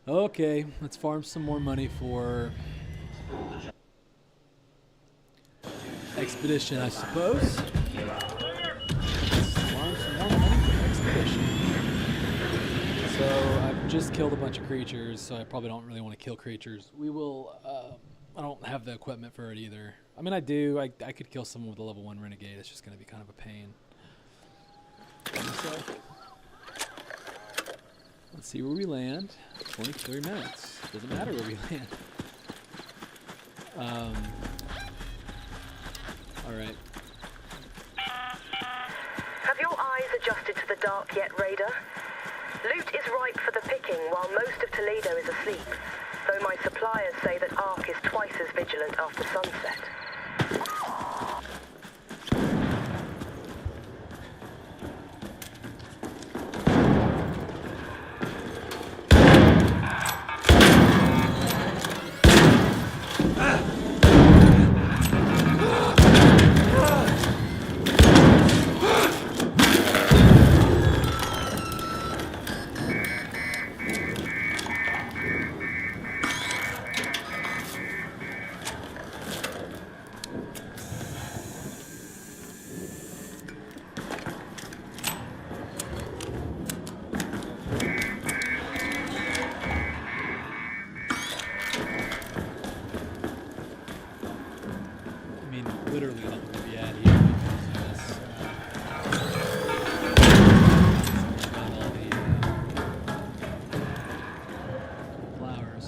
Okay, let's farm some more money for expedition, I suppose. Let's farm some more money for expedition. So I've just killed a bunch of creatures, so I probably don't really want to kill creatures. We will. I don't have the equipment for it either. I mean, I do. I could kill someone with a level 1 renegade. It's just going to be kind of a pain. So, let's see where we land. 23 minutes. Doesn't matter where we land. Alright. Have your eyes adjusted to the dark yet, Raider? Loot is ripe for the picking while most of Toledo is asleep, though my suppliers say that Ark is twice as vigilant after sunset. Literally nothing to be at here because of all the flowers.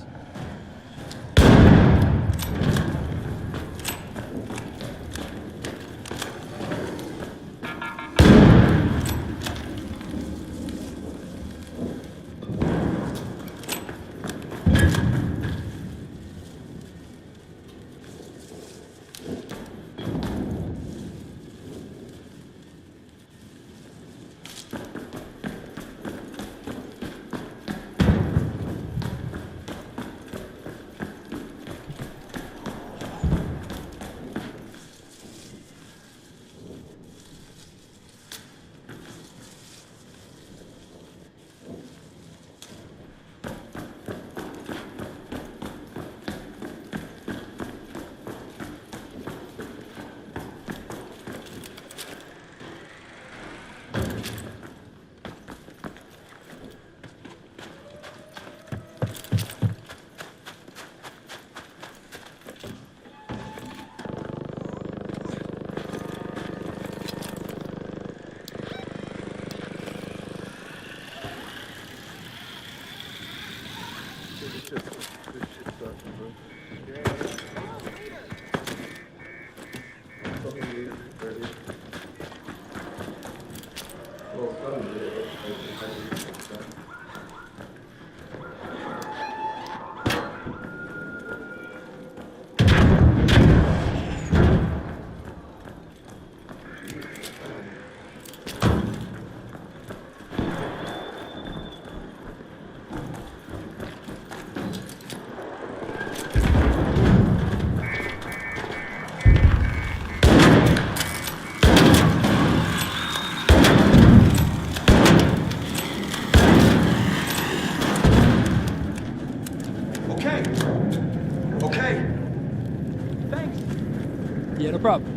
Yeah, no problem.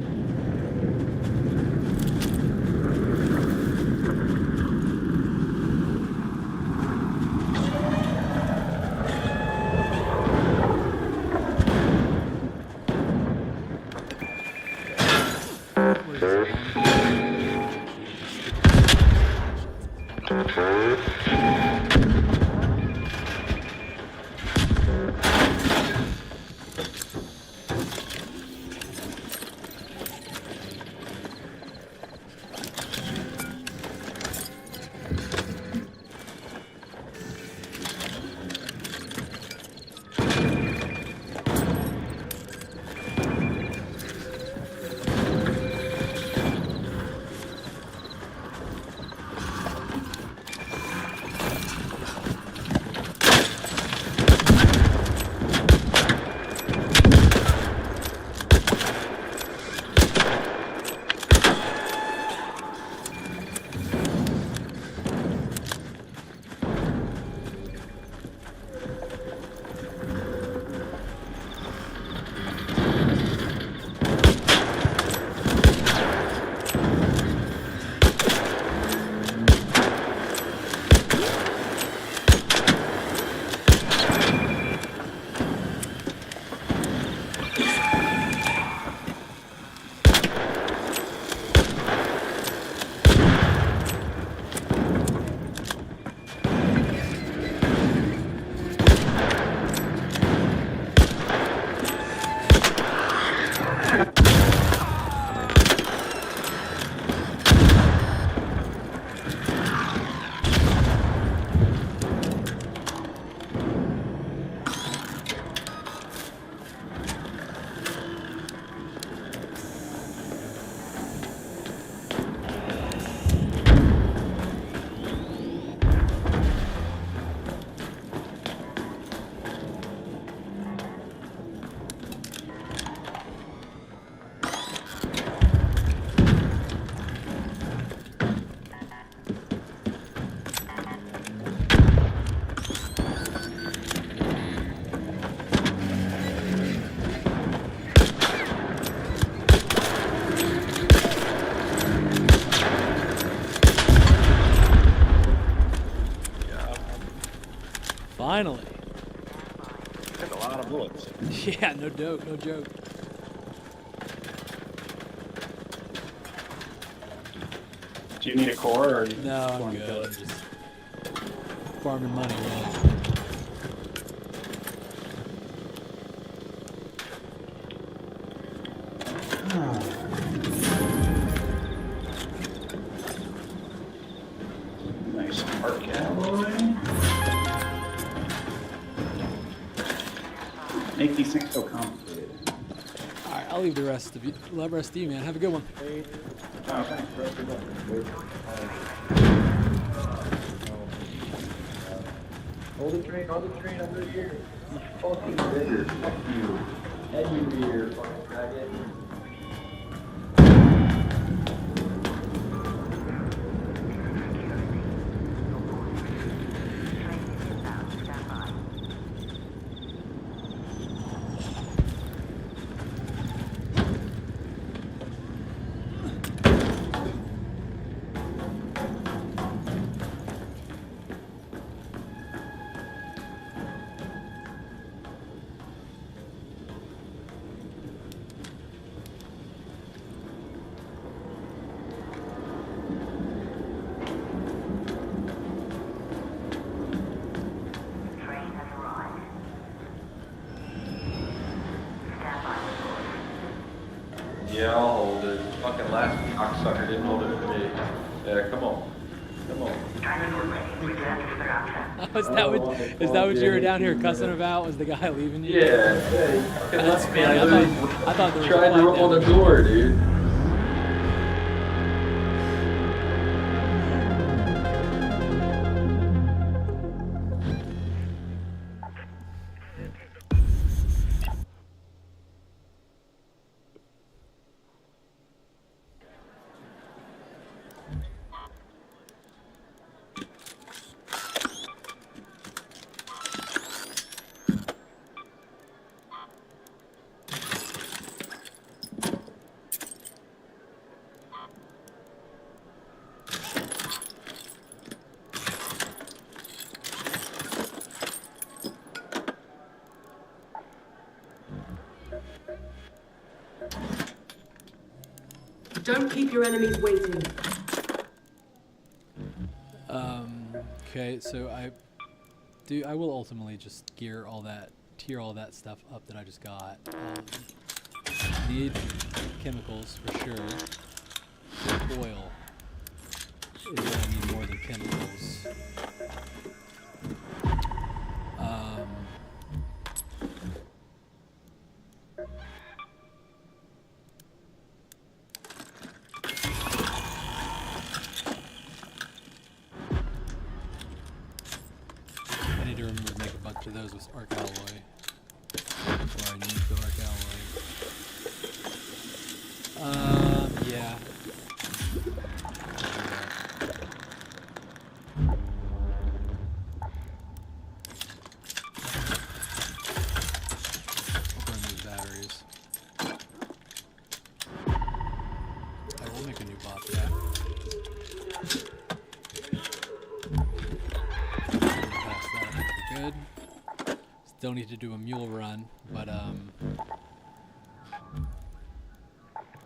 Finally. That's a lot of bullets. Yeah, no joke, no joke. Do you need a core or? No, I'm want to kill good. I'm it? just farming money, really. Nice arc alloy. Make these things so complicated. All right, I'll leave the rest of you. Let rest of you, man. Have a good one. Oh, thanks, bro. Good luck. Hold the train under here. You fucking bitter. Fuck you. Head you rear, fucking faggot. Yeah, I'll hold it. Fucking last cocksucker didn't hold it for me. Yeah, come on. Come on. Is that what you were down here cussing about? Was the guy leaving you? Yeah. That's funny. I thought there was tried a to fight rip on the down there. door, dude. Don't keep your enemies waiting. Okay, so I will ultimately just tier all that stuff up that I just got. Need chemicals for sure. Oil is what I need more than chemicals. I need to remember to make a bunch of those with arc alloy. Before I need the arc alloy. Yeah. I'll burn these batteries. I will make a new bot for that. Pass that, I think we're good. Still need to do a mule run, but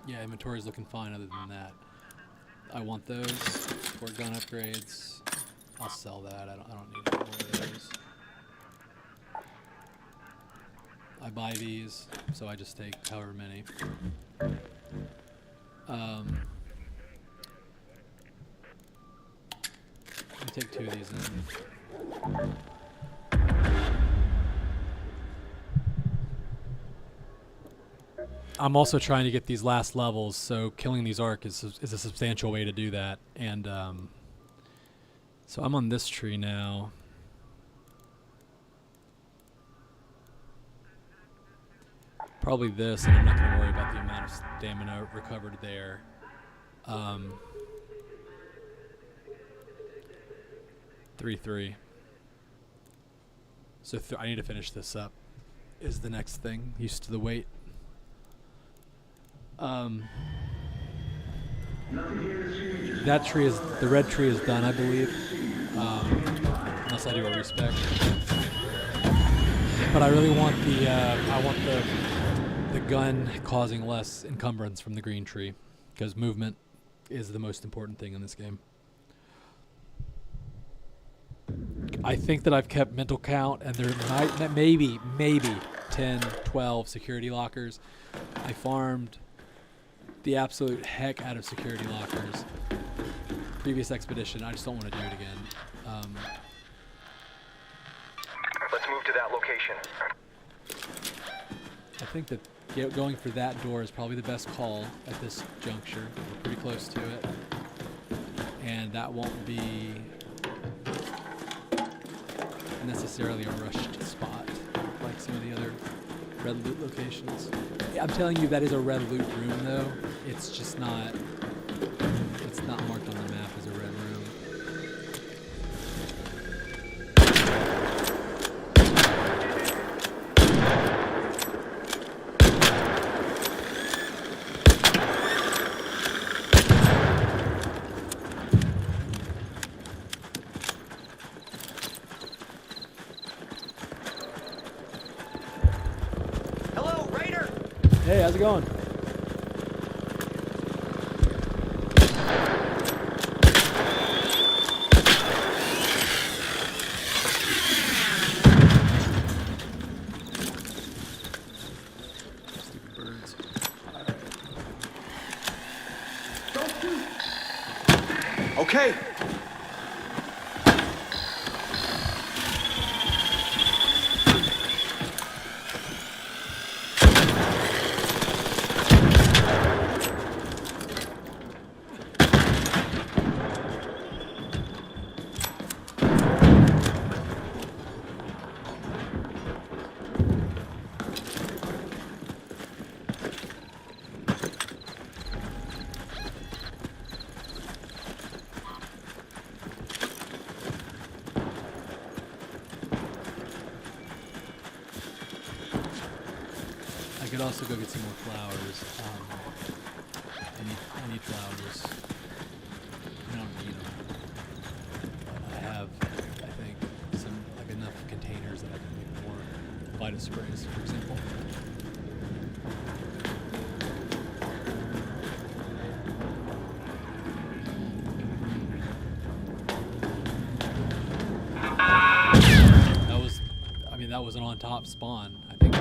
yeah, inventory's looking fine other than that. I want those for gun upgrades. I'll sell that. I don't need any more of those. I buy these, so I just take however many. Let me take 2 of these in. I'm also trying to get these last levels, so killing these arc is a substantial way to do that. And so I'm on this tree now. Probably this, and I'm not going to worry about the amount of stamina recovered there. 3-3. So I need to finish this up. Is the next thing. Used to the weight. That tree is, the red tree is done, I believe. Unless I do a respec. But I really want the the gun causing less encumbrance from the green tree, because movement is the most important thing in this game. I think that I've kept mental count, and there might maybe 10, 12 security lockers. I farmed the absolute heck out of security lockers. Previous expedition, I just don't want to do it again. Let's move to that location. I think that going for that door is probably the best call at this juncture. We're pretty close to it. And that won't be necessarily a rushed spot like some of the other red loot locations. I'm telling you, that is a red loot room though. It's just not, it's not marked on the map as a red room. Hello, Raider! Hey, how's it going? Stupid birds. Okay. I could also go get some more flowers. I need flowers. I don't need them. But I have, I think, some like enough containers that I can make more Vita sprays, for example. That was, I mean, that was an on-top spawn. I think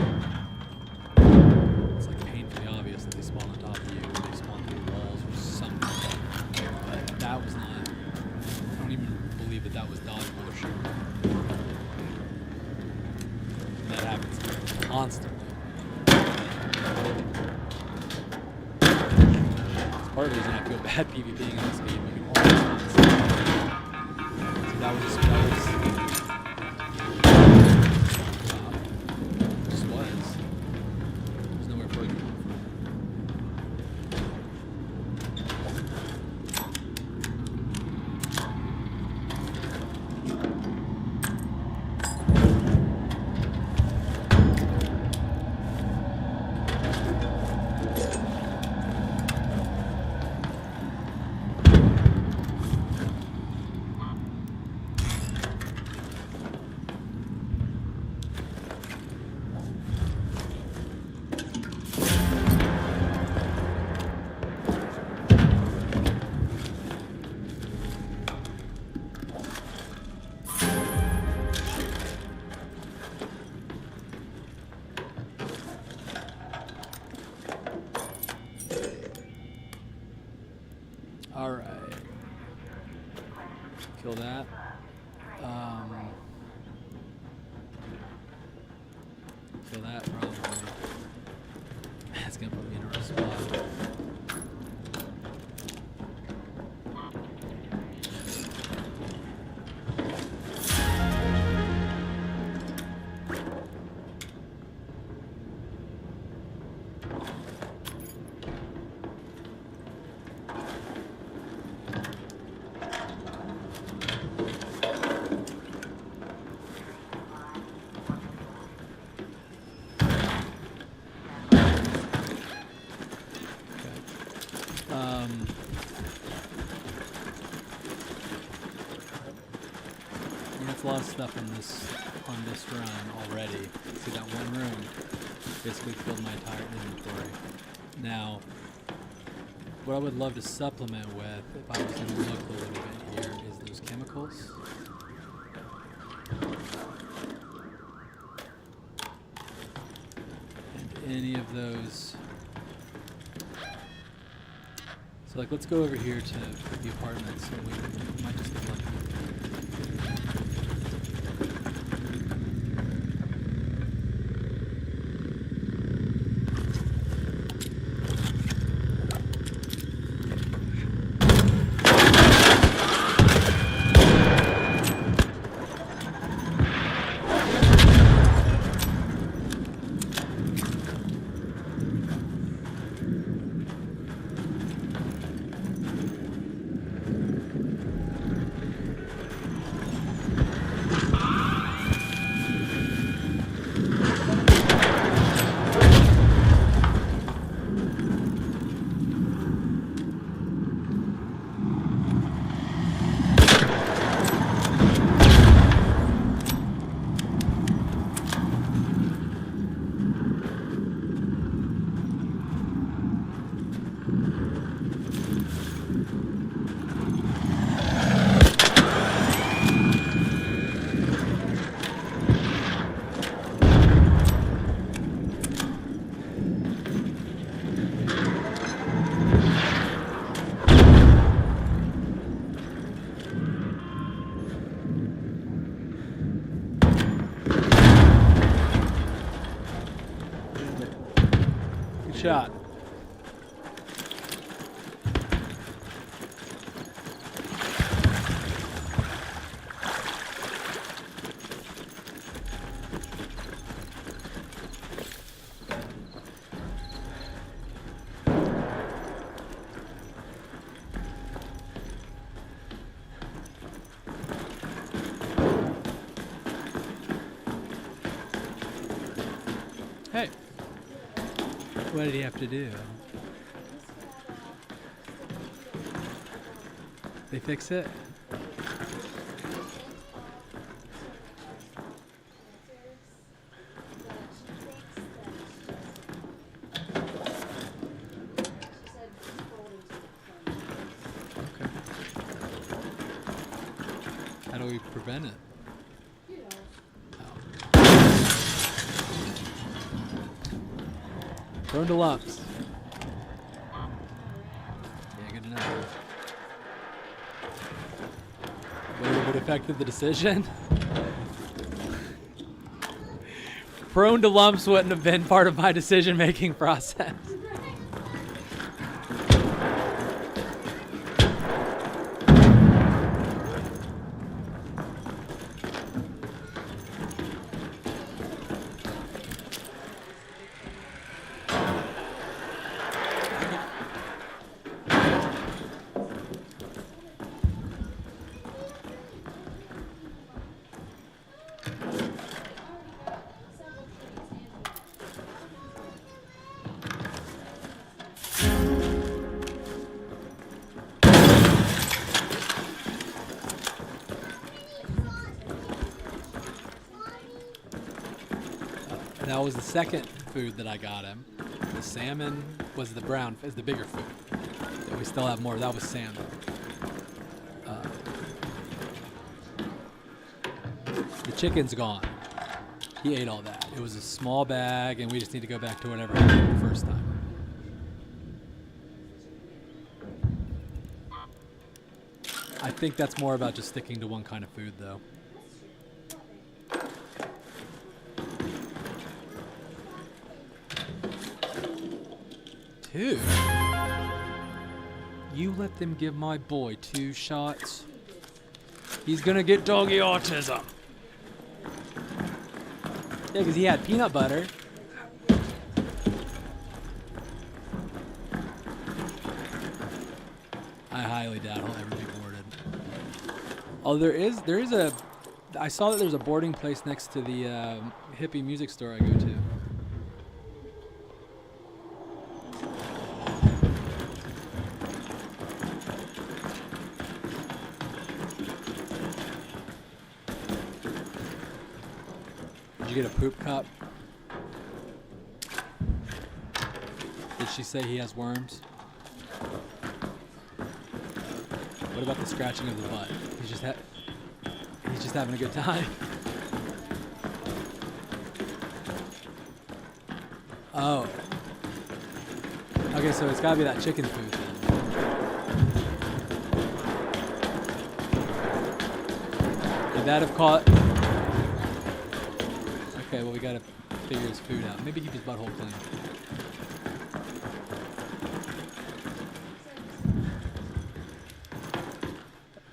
it's like painfully obvious that they spawn on top of you, or they spawn through walls or something. But that was not. I don't even believe that was dodge motion. That happens constantly. It's part of the reason I feel bad PvPing in this game. You can always see that was. Just was. There's nowhere further to come from. Alright. Kill that. Kill that probably. That's gonna put me in a rough spot. stuff on this run already. See that one room basically filled my entire inventory. Now, what I would love to supplement with, if I was going to look a little bit here, is those chemicals. And any of those. So like, let's go over here to the apartments, and we might just get lucky. Shot. Hey. What did he have to do? They fix it? Okay. How do we prevent it? Prone to lumps. Yeah, good to know. Whether it would affected the decision? Prone to lumps wouldn't have been part of my decision-making process. That was the second food that I got him. The salmon was the brown, is the bigger food. And we still have more. That was salmon. The chicken's gone. He ate all that. It was a small bag, and we just need to go back to whatever happened the first time. I think that's more about just sticking to one kind of food, though. Two? You let them give my boy 2 shots? He's gonna get doggy autism. Yeah, because he had peanut butter. I highly doubt he'll ever be boarded. Oh, there is a... I saw that there's a boarding place next to the hippie music store I go to. you get a poop cup? Did she say he has worms? What about the scratching of the butt? He's just having a good time. Oh. Okay, so it's gotta be that chicken food then. Would that have caught? Okay, well we gotta figure his food out. Maybe keep his butthole clean.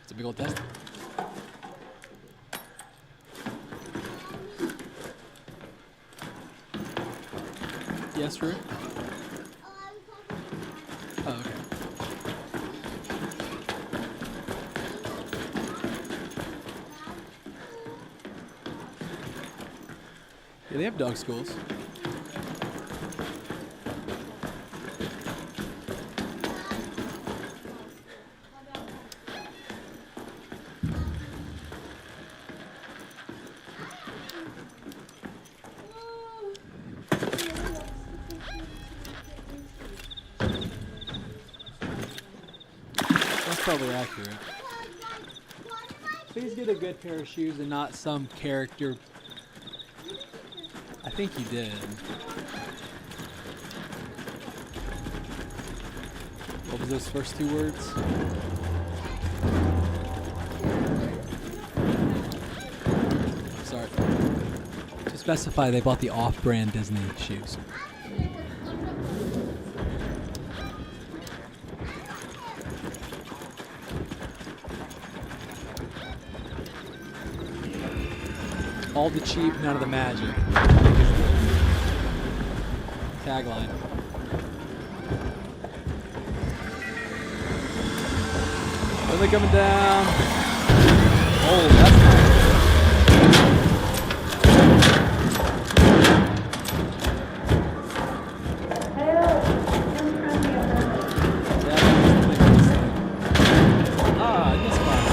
It's a big old test. Yes, Ruth? Oh, okay. Yeah, they have dog schools. That's probably accurate. Please get a good pair of shoes and not some character. I think you did. What was those first two words? Sorry. To specify, they bought the off-brand Disney shoes. All the cheap, none of the magic. Tagline. Are they coming down? Oh, that's nice. Ah, I missed mine.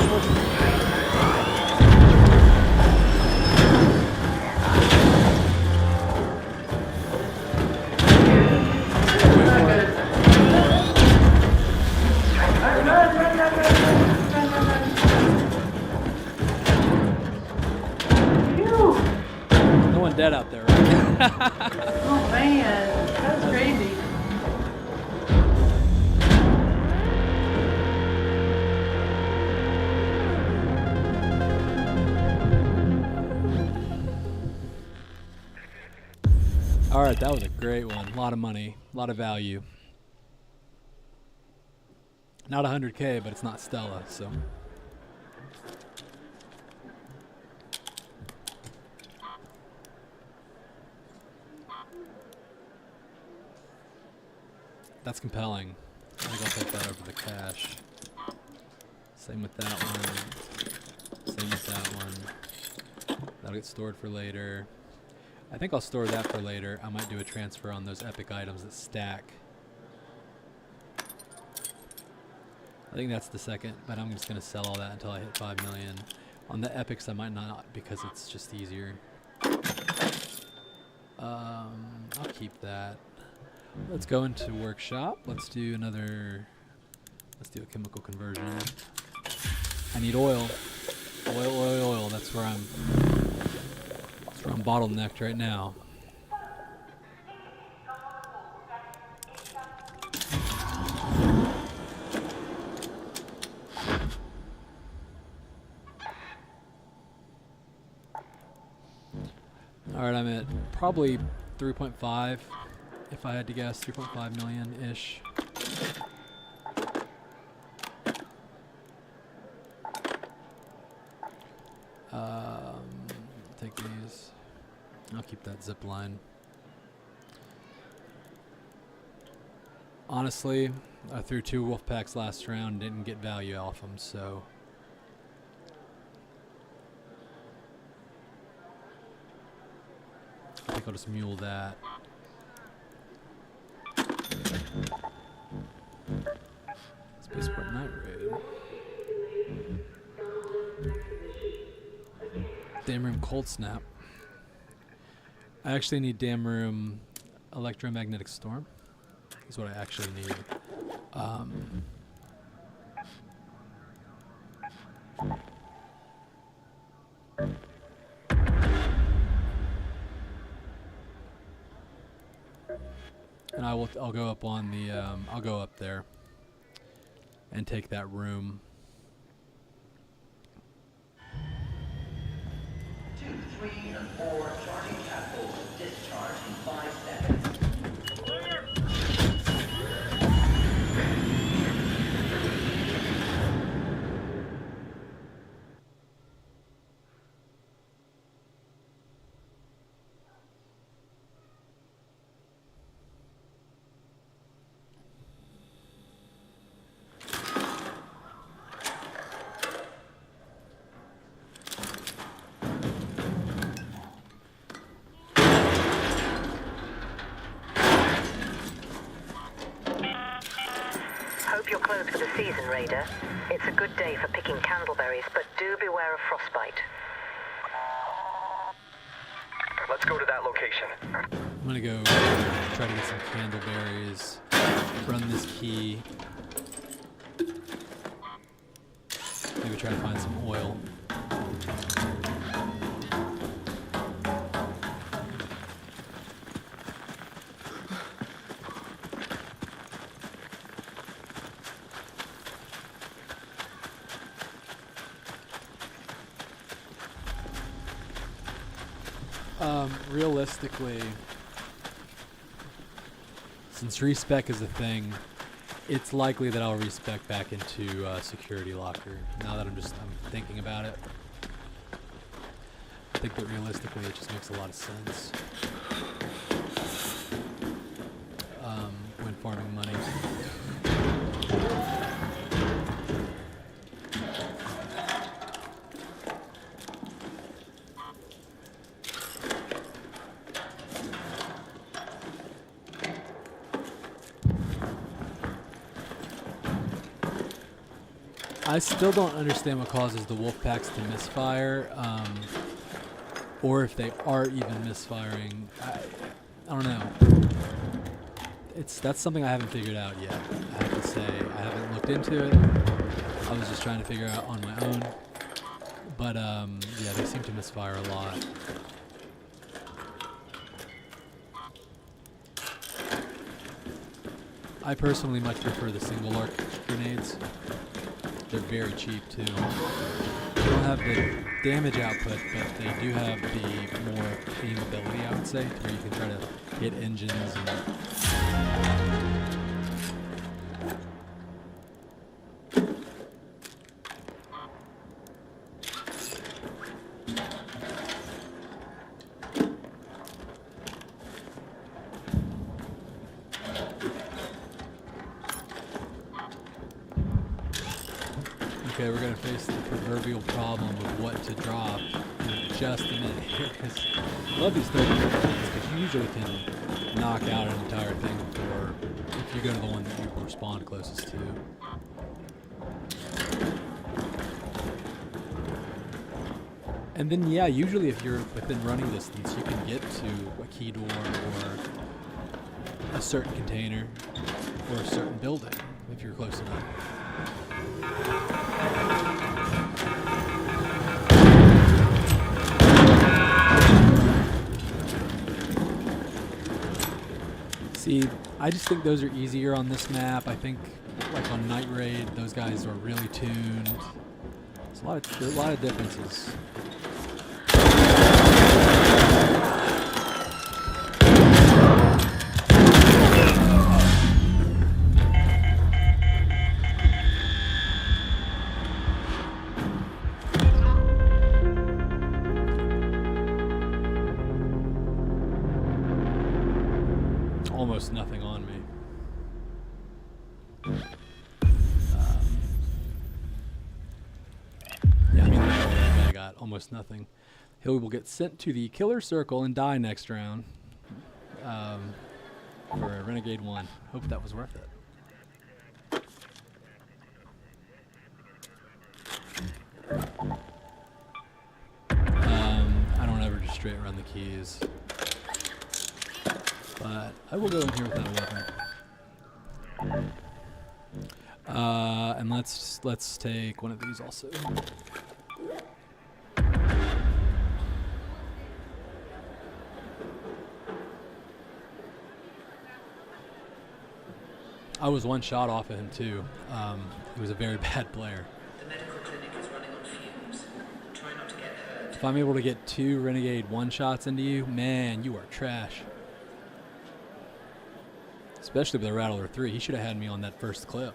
No one dead out there, right? Oh man, that's crazy. All right, that was a great one. A lot of money, a lot of value. Not 100K, but it's not Stella, so. That's compelling. I think I'll take that over the cash. Same with that one. Same with that one. That'll get stored for later. I think I'll store that for later. I might do a transfer on those epic items that stack. I think that's the second, but I'm just going to sell all that until I hit 5 million. On the epics, I might not because it's just easier. I'll keep that. Let's go into workshop. Let's do a chemical conversion. I need oil. Oil. That's where I'm bottlenecked right now. All right, I'm at probably 3.5, if I had to guess, 3.5 million-ish. Take these. I'll keep that zip line. Honestly, I threw 2 wolf packs last round, didn't get value off them, so. I think I'll just mule that. Spaceport Night Raid. Damn room cold snap. I actually need dam room electromagnetic storm. Is what I actually need. And I'll go up on the I'll go up there and take that room. 2, 3, and 4 charging catapults. Discharge in 5 seconds. Hope you're closed for the season, Raider. It's a good day for picking candleberries, but do beware of frostbite. Let's go to that location. I'm gonna go try to get some candleberries. Run this key. Maybe try to find some oil. Realistically, since respec is a thing, it's likely that I'll respec back into security locker. Now that I'm thinking about it, I think that realistically it just makes a lot of sense when farming money. I still don't understand what causes the wolf packs to misfire, or if they are even misfiring. I don't know. That's something I haven't figured out yet. I have to say, I haven't looked into it. I was just trying to figure out on my own. But yeah, they seem to misfire a lot. I personally much prefer the single arc grenades. They're very cheap too. They don't have the damage output, but they do have the more aimability, I would say, where you can try to hit engines and... Okay, we're gonna face the proverbial problem of what to drop in just a minute here, because I love these 30 minutes, because you usually can knock out an entire thing for if you go to the one that you respond closest to. And then, yeah, usually if you're within running distance, you can get to a key door or a certain container or a certain building if you're close enough. See, I just think those are easier on this map. I think, like on Night Raid, those guys are really tuned. There's a lot of differences. Almost nothing on me. Yeah, I mean, I got almost nothing. He will get sent to the killer circle and die next round for a Renegade 1. Hope that was worth it. I don't ever just straight run the keys. But I will go in here without a weapon. And let's take one of these also. I was one shot off of him too. He was a very bad player. The medical clinic is running on fumes. Try not to get hurt. If I'm able to get 2 Renegade one-shots into you, man, you are trash. Especially with a Rattler 3. He should have had me on that first clip.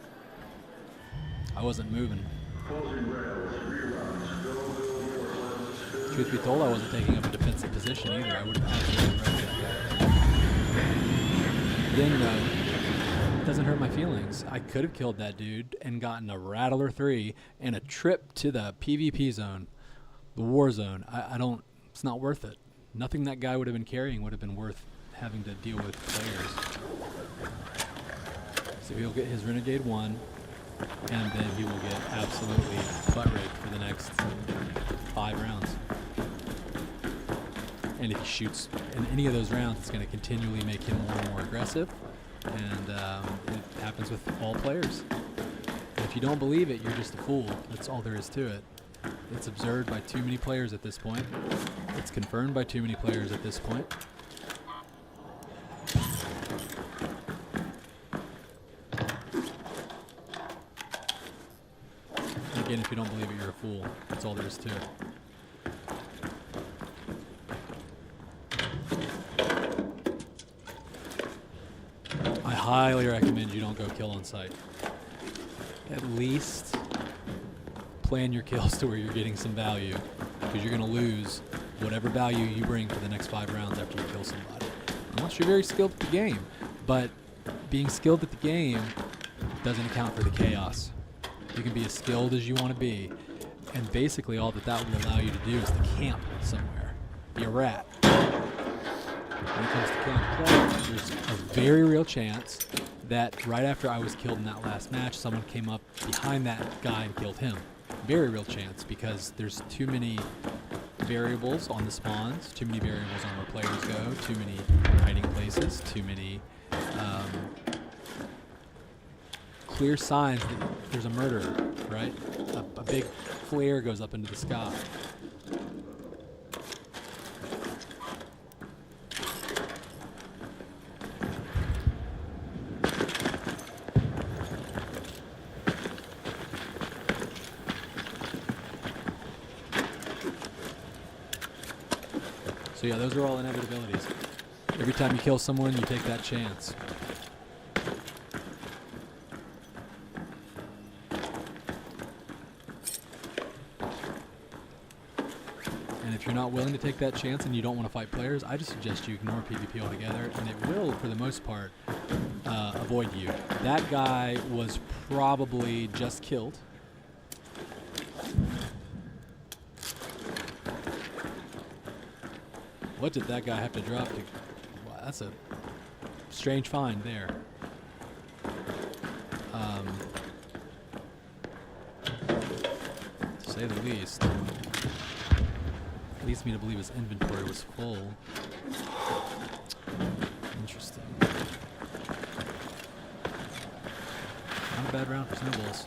I wasn't moving. Truth be told, I wasn't taking up a defensive position either. I would have absolutely wrecked that guy. Then, it doesn't hurt my feelings. I could have killed that dude and gotten a Rattler 3 and a trip to the PvP zone, the war zone. I don't, it's not worth it. Nothing that guy would have been carrying would have been worth having to deal with players. So he'll get his Renegade 1, and then he will get absolutely butt raped for the next 5 rounds. And if he shoots in any of those rounds, it's going to continually make him more and more aggressive. And it happens with all players. And if you don't believe it, you're just a fool. That's all there is to it. It's observed by too many players at this point. It's confirmed by too many players at this point. And again, if you don't believe it, you're a fool. That's all there is to it. I highly recommend you don't go kill on site. At least plan your kills to where you're getting some value, because you're going to lose whatever value you bring for the next 5 rounds after you kill somebody. Unless you're very skilled at the game. But being skilled at the game doesn't account for the chaos. You can be as skilled as you want to be, and basically all that will allow you to do is to camp somewhere. Be a rat. When it comes to killing players, there's a very real chance that right after I was killed in that last match, someone came up behind that guy and killed him. Very real chance, because there's too many variables on the spawns, too many variables on where players go, too many hiding places, too many clear signs that there's a murderer, right? A big flare goes up into the sky. So yeah, those are all inevitabilities. Every time you kill someone, you take that chance. And if you're not willing to take that chance and you don't want to fight players, I just suggest you ignore PvP altogether, and it will, for the most part, avoid you. That guy was probably just killed. What did that guy have to drop to? Wow, that's a strange find there. To say the least. Leads me to believe his inventory was full. Interesting. Not a bad round for snowballs.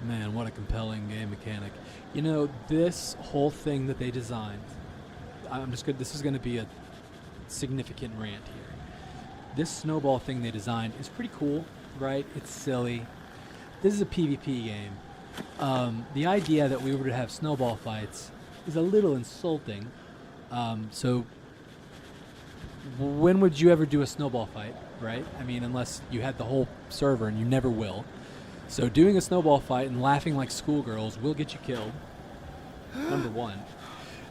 Man, what a compelling game mechanic. You know, this whole thing that they designed, this is going to be a significant rant here. This snowball thing they designed is pretty cool, right? It's silly. This is a PvP game. The idea that we were to have snowball fights is a little insulting. So when would you ever do a snowball fight, right? I mean, unless you had the whole server, and you never will. So doing a snowball fight and laughing like schoolgirls will get you killed, number one.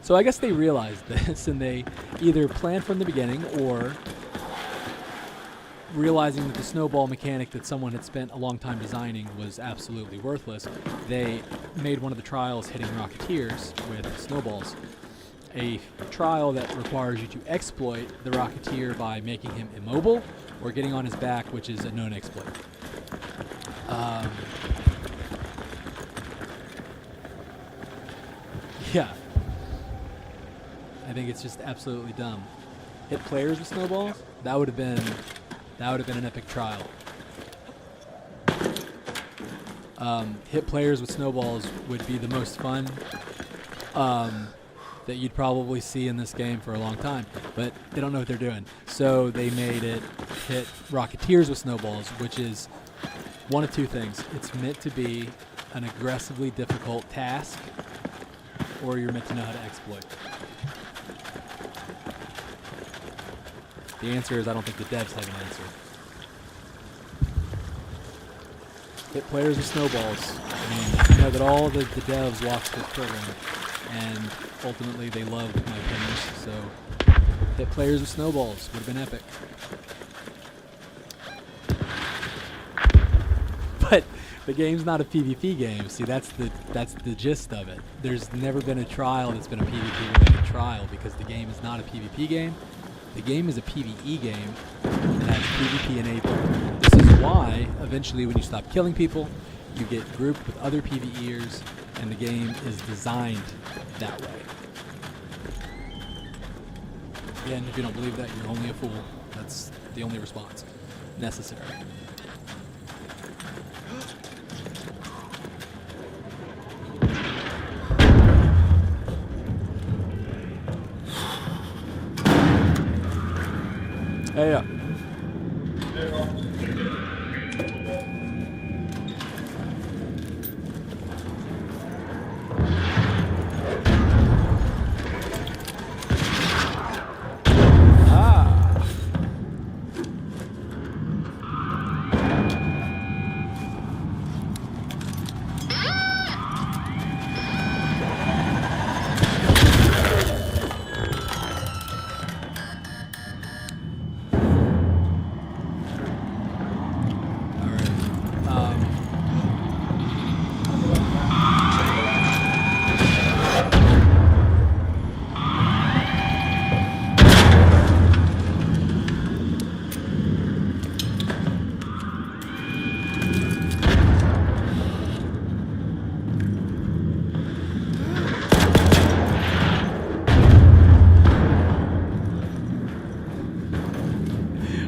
So I guess they realized this, and they either planned from the beginning, or realizing that the snowball mechanic that someone had spent a long time designing was absolutely worthless, they made one of the trials hitting Rocketeers with snowballs. A trial that requires you to exploit the Rocketeer by making him immobile or getting on his back, which is a known exploit. Yeah. I think it's just absolutely dumb. Hit players with snowballs? That would have been an epic trial. Hit players with snowballs would be the most fun that you'd probably see in this game for a long time, but they don't know what they're doing. So they made it hit Rocketeers with snowballs, which is one of two things. It's meant to be an aggressively difficult task, or you're meant to know how to exploit. The answer is I don't think the devs have an answer. Hit players with snowballs. I mean, you know that all the devs watched this program, and ultimately they loved my opinions, so hit players with snowballs would have been epic. But the game's not a PvP game. See, that's the gist of it. There's never been a trial that's been a PvP-related trial because the game is not a PvP game. The game is a PvE game that has PvP enabled. This is why, eventually, when you stop killing people, you get grouped with other PvEers, and the game is designed that way. Again, if you don't believe that, you're only a fool. That's the only response necessary. Hey, yeah.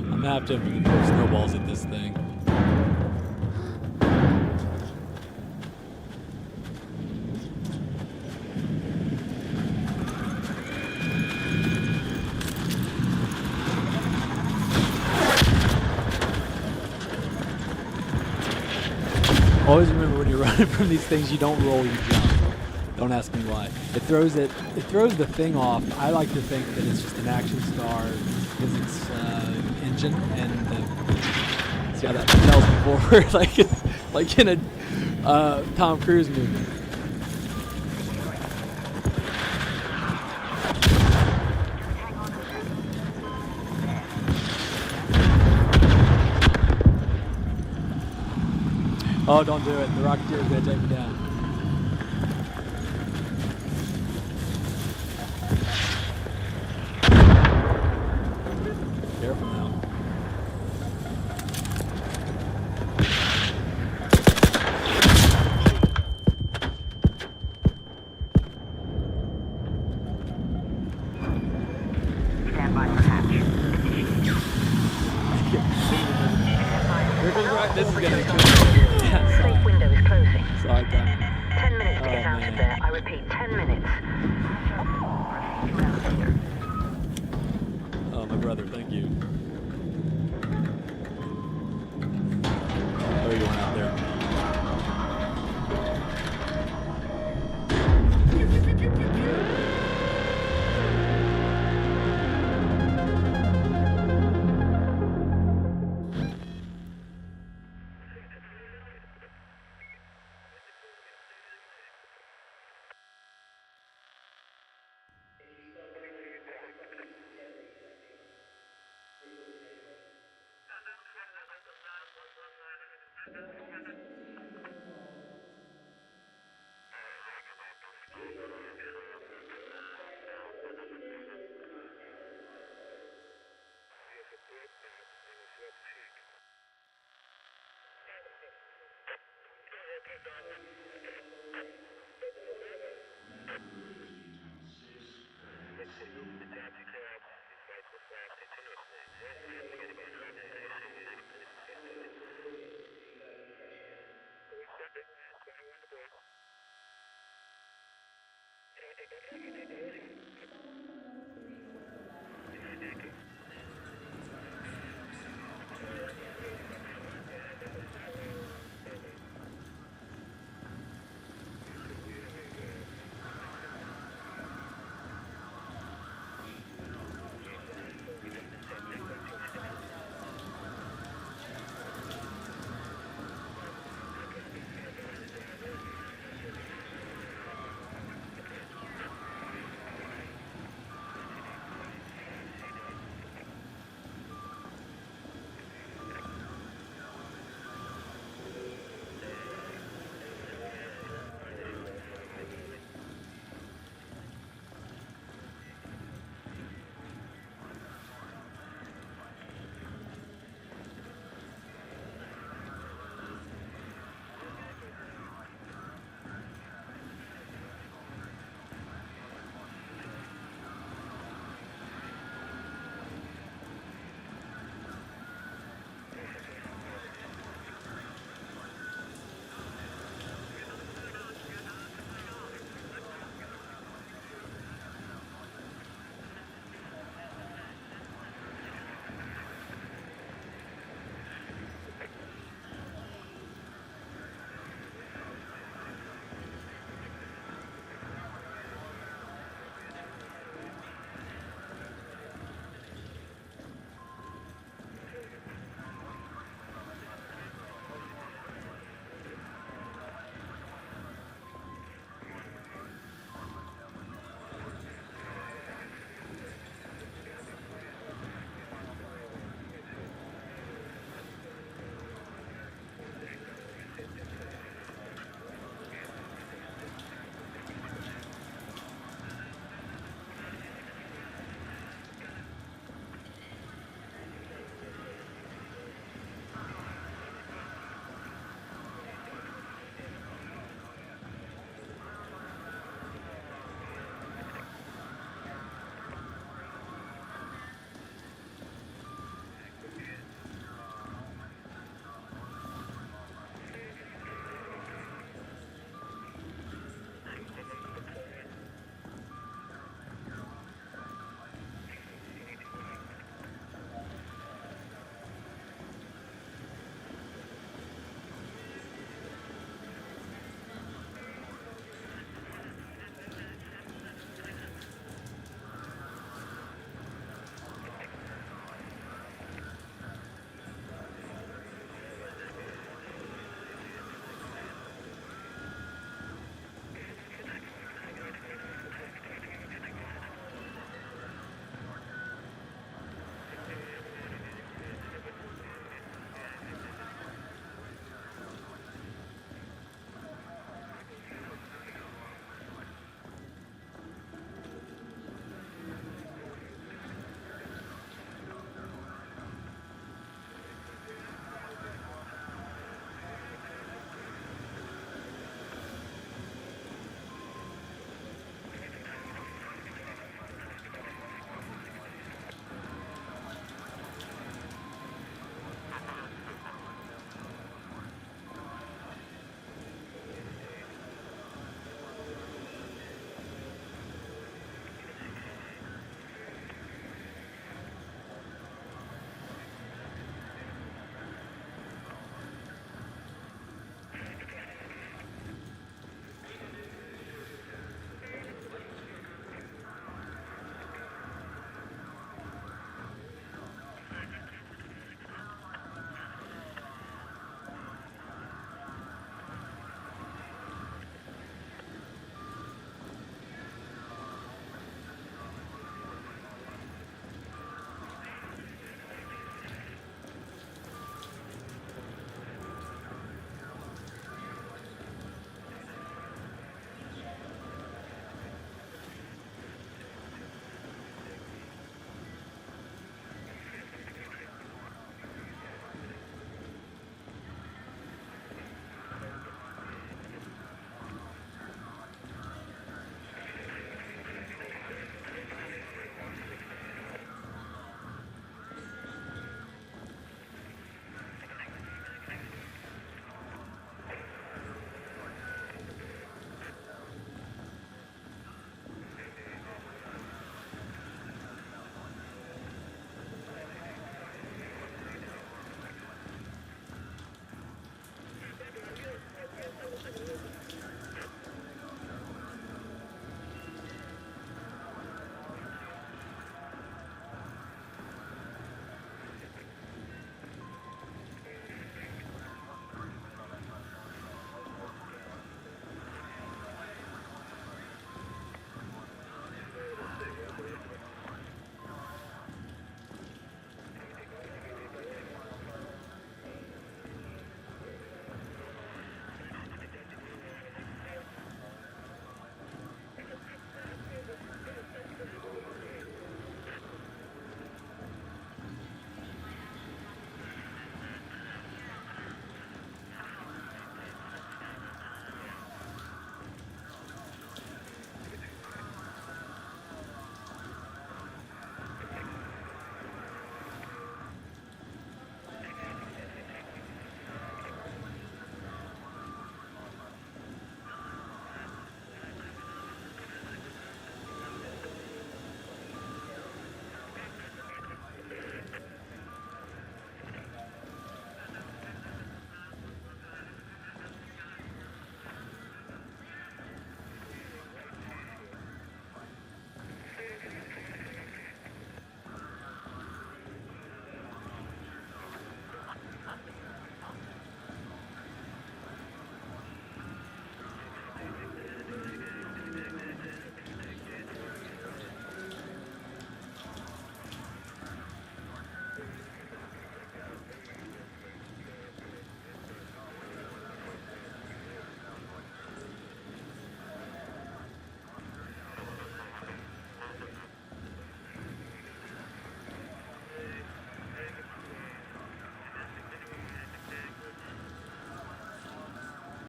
I'm gonna have to throw snowballs at this thing. Always remember when you're running from these things, you don't roll, you jump. Don't ask me why. It throws the thing off. I like to think that it's just an action star physics engine, and see how that propels me forward, like in a Tom Cruise movie. Oh, don't do it. The Rocketeer is going to take me down. Careful now. Stand by for hatch. This is going to kill me. Safe window is closing. So I got it. 10 minutes to Oh, get out man. of there. I repeat, 10 minutes. Oh, my brother, thank you. Oh, you went out there. Negative.